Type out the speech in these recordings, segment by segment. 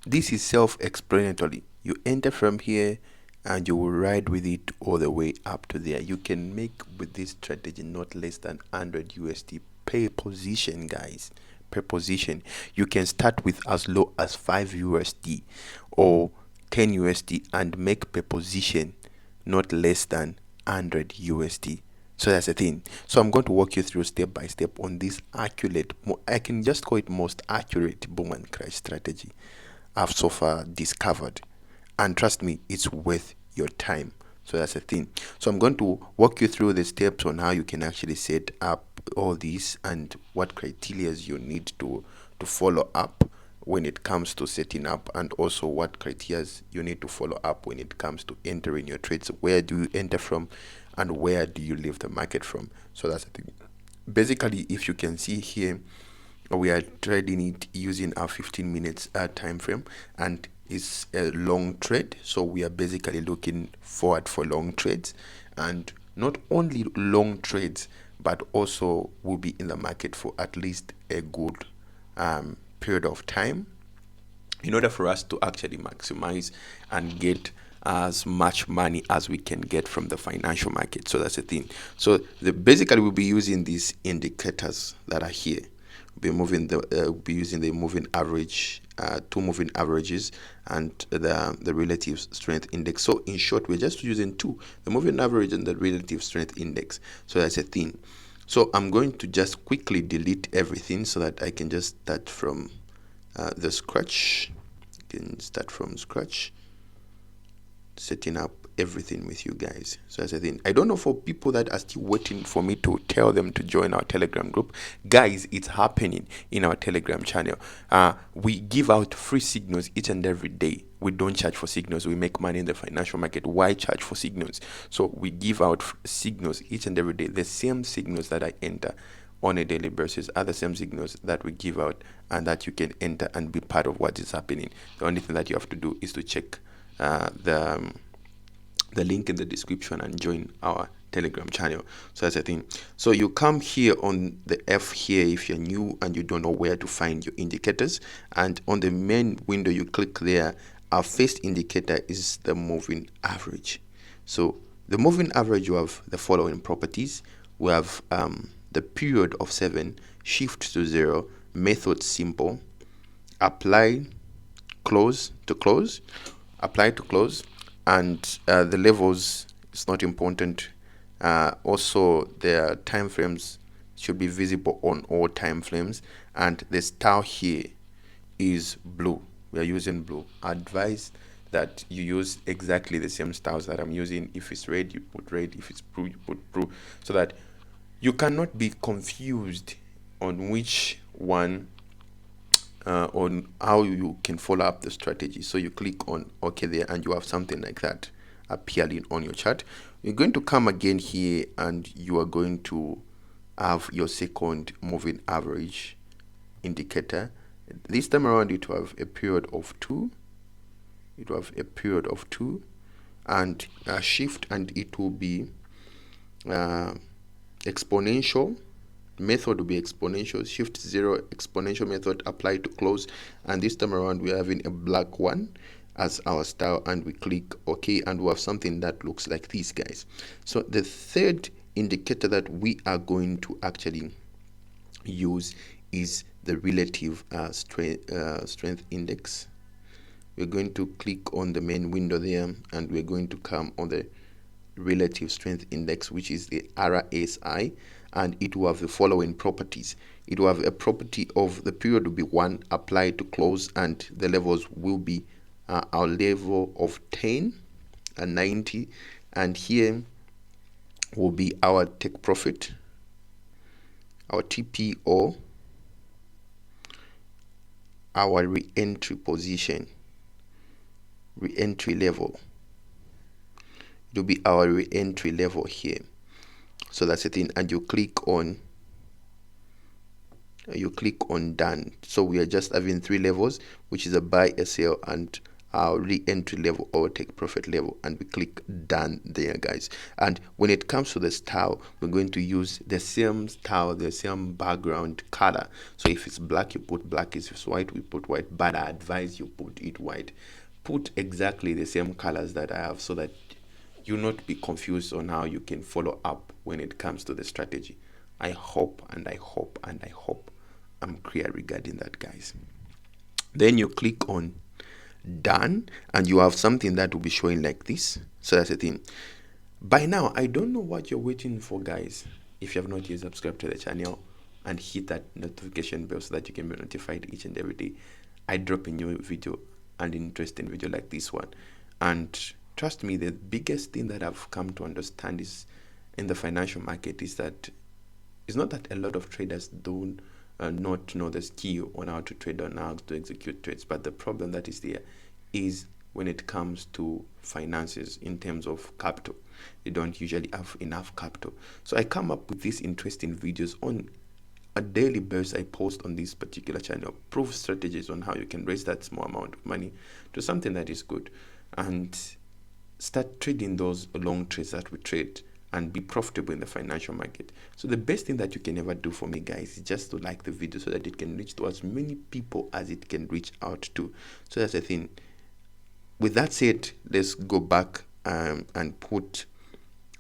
This is self-explanatory. You enter from here and you will ride with it all the way up to there. You can make with this strategy not less than 100 USD per position, guys. Per position. You can start with as low as 5 USD or 10 USD and make per position not less than 100 USD. So that's the thing. So I'm going to walk you through step by step on this accurate, I can just call it most accurate boom and crash strategy I've so far discovered. And trust me, it's worth your time. So that's the thing. So I'm going to walk you through the steps on how you can actually set up all these and what criteria you need to follow up when it comes to setting up, and also what criteria you need to follow up when it comes to entering your trades. Where do you enter from and where do you leave the market from? So that's the thing. Basically, if you can see here, we are trading it using our 15 minutes time frame, and it's a long trade, so we are basically looking forward for long trades, and not only long trades but also will be in the market for at least a good period of time in order for us to actually maximize and get as much money as we can get from the financial market. So that's the thing. So basically we'll be using these indicators that are here. We'll be using the moving average, two moving averages, and the relative strength index. So in short, we're just using two, the moving average and the relative strength index. So that's a thing. So I'm going to just quickly delete everything so that I can just start from the scratch. You can start from scratch, setting up everything with you guys. So that's the thing. I don't know, for people that are still waiting for me to tell them to join our Telegram group, guys, it's happening in our Telegram channel. We give out free signals each and every day. We don't charge for signals. We make money in the financial market. Why charge for signals? So we give out signals each and every day. The same signals that I enter on a daily basis are the same signals that we give out and that you can enter and be part of what is happening. The only thing that you have to do is to check the link in the description and join our Telegram channel. So that's the thing. So you come here on the F here if you're new and you don't know where to find your indicators, and on the main window you click there. Our first indicator is the moving average. So the moving average, you have the following properties. We have the period of 7, shift to 0, method simple, apply, close to close, apply to close, and the levels is not important. Also the time frames should be visible on all time frames, and the style here is blue. We are using blue. I advise that you use exactly the same styles that I'm using. If it's red, you put red. If it's blue, you put blue, so that you cannot be confused on which one, on how you can follow up the strategy. So you click on OK there and you have something like that appearing on your chart. You're going to come again here and you are going to have your second moving average indicator. This time around it will have a period of 2. It will have a period of 2 and a shift, and it will be exponential. Method will be exponential, shift 0, exponential method, apply to close, and this time around we're having a black one as our style, and we click OK and we have something that looks like this, guys. So the third indicator that we are going to actually use is the relative strength index. We're going to click on the main window there and we're going to come on the relative strength index, which is the RSI, and it will have the following properties. It will have a property of the period will be 1, apply to close, and the levels will be our level of 10 and 90, and here will be our take profit, our TPO, our re-entry position, re-entry level. It will be our re-entry level here. So that's the thing, and you click on done. So we are just having 3 levels, which is a buy, a sell, and our re-entry level or take profit level, and we click done there, guys. And when it comes to the style, we're going to use the same style, the same background color. So if it's black, you put black. If it's white, we put white, but I advise you put it white. Put exactly the same colors that I have, so that you not be confused on how you can follow up when it comes to the strategy. I hope and I hope and I hope I'm clear regarding that, guys. Then you click on done, and you have something that will be showing like this. So that's the thing. By now, I don't know what you're waiting for, guys. If you have not yet subscribed to the channel and hit that notification bell so that you can be notified each and every day I drop a new video, and interesting video like this one. And trust me, the biggest thing that I've come to understand is in the financial market is that it's not that a lot of traders don't not know the skill on how to trade, on how to execute trades, but the problem that is there is when it comes to finances in terms of capital. They don't usually have enough capital. So I come up with these interesting videos on a daily basis. I post on this particular channel proof strategies on how you can raise that small amount of money to something that is good, and start trading those long trades that we trade and be profitable in the financial market. So the best thing that you can ever do for me, guys, is just to like the video so that it can reach to as many people as it can reach out to. So that's the thing. With that said, let's go back and put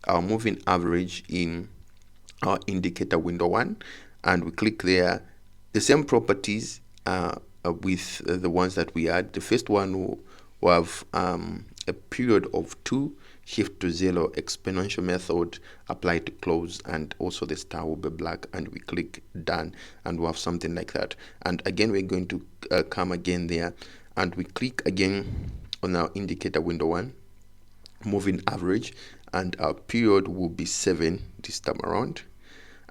our moving average in our indicator window 1, and we click there. The same properties with the ones that we had. The first one will have a period of 2, shift to 0, exponential method, apply to close, and also the star will be black, and we click done, and we'll have something like that. And again, we're going to come again there, and we click again on our indicator window 1, moving average, and our period will be 7 this time around,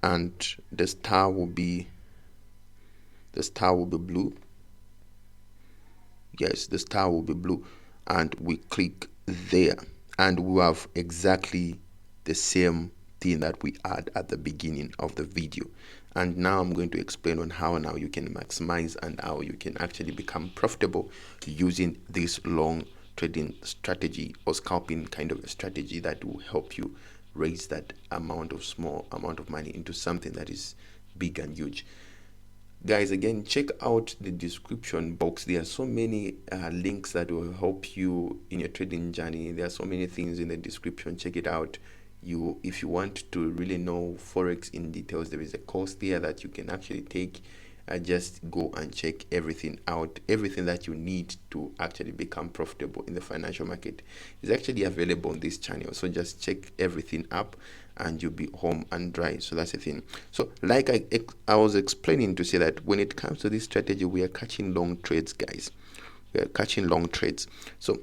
and the star will be blue. Yes, the star will be blue, and we click there, and we have exactly the same thing that we had at the beginning of the video. And now I'm going to explain on how now you can maximize and how you can actually become profitable using this long trading strategy or scalping kind of a strategy that will help you raise that small amount of money into something that is big and huge. Guys, again, check out the description box. There are so many links that will help you in your trading journey. There are so many things in the description. Check it out. If you want to really know forex in details, there is a course there that you can actually take. Just go and check everything out. Everything that you need to actually become profitable in the financial market is actually available on this channel. So just check everything up and you'll be home and dry. So that's the thing. So like I was explaining, to say that when it comes to this strategy, we are catching long trades, guys. We are catching long trades. So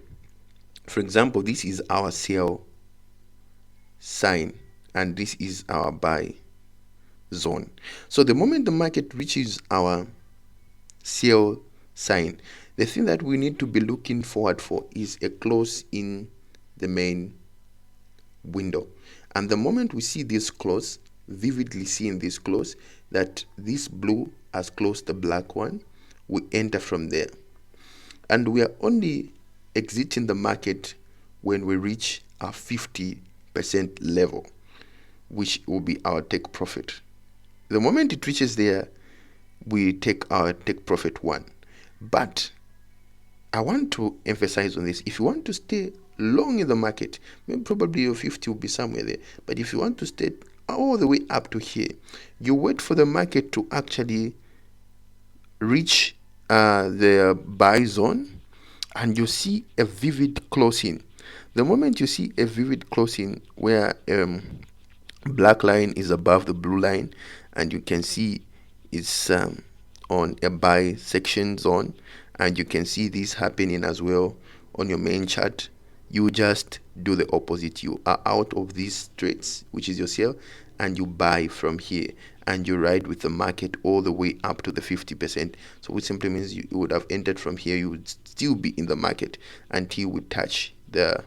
for example, this is our sell sign, and this is our buy zone. So the moment the market reaches our sell sign, the thing that we need to be looking forward for is a close in the main window. And the moment we see this close, vividly seeing this close, that this blue has closed the black one, we enter from there. And we are only exiting the market when we reach our 50% level, which will be our take profit. The moment it reaches there, we take our take profit 1. But I want to emphasize on this. If you want to stay long in the market, maybe probably your 50 will be somewhere there. But if you want to stay all the way up to here, you wait for the market to actually reach the buy zone, and you see a vivid closing. The moment you see a vivid closing where black line is above the blue line, and you can see it's on a buy section zone, and you can see this happening as well on your main chart, you just do the opposite. You are out of these trades, which is your sell, and you buy from here, and you ride with the market all the way up to the 50%. So which simply means you would have entered from here, you would still be in the market until you would touch the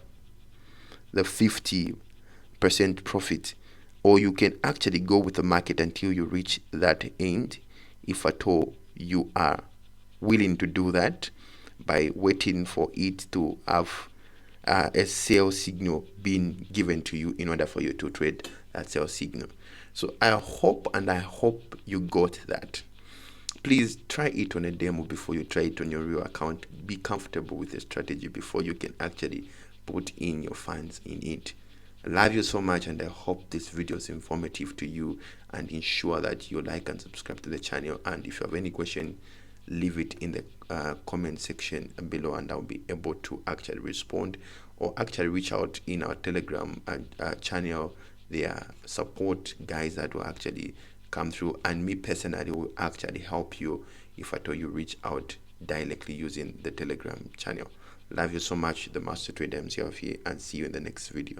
50% profit. Or you can actually go with the market until you reach that end, if at all you are willing to do that. by waiting for it to have a sell signal being given to you in order for you to trade that sell signal. So I hope you got that. Please try it on a demo before you try it on your real account. Be comfortable with the strategy before you can actually put in your funds in it. I love you so much, and I hope this video is informative to you, and ensure that you like and subscribe to the channel. And if you have any question, leave it in the comment section below, and I'll be able to actually respond, or actually reach out in our Telegram channel. There are support guys that will actually come through, and me personally will actually help you if at all you reach out directly using the Telegram channel. Love you so much. The Master Trader himself here, and see you in the next video.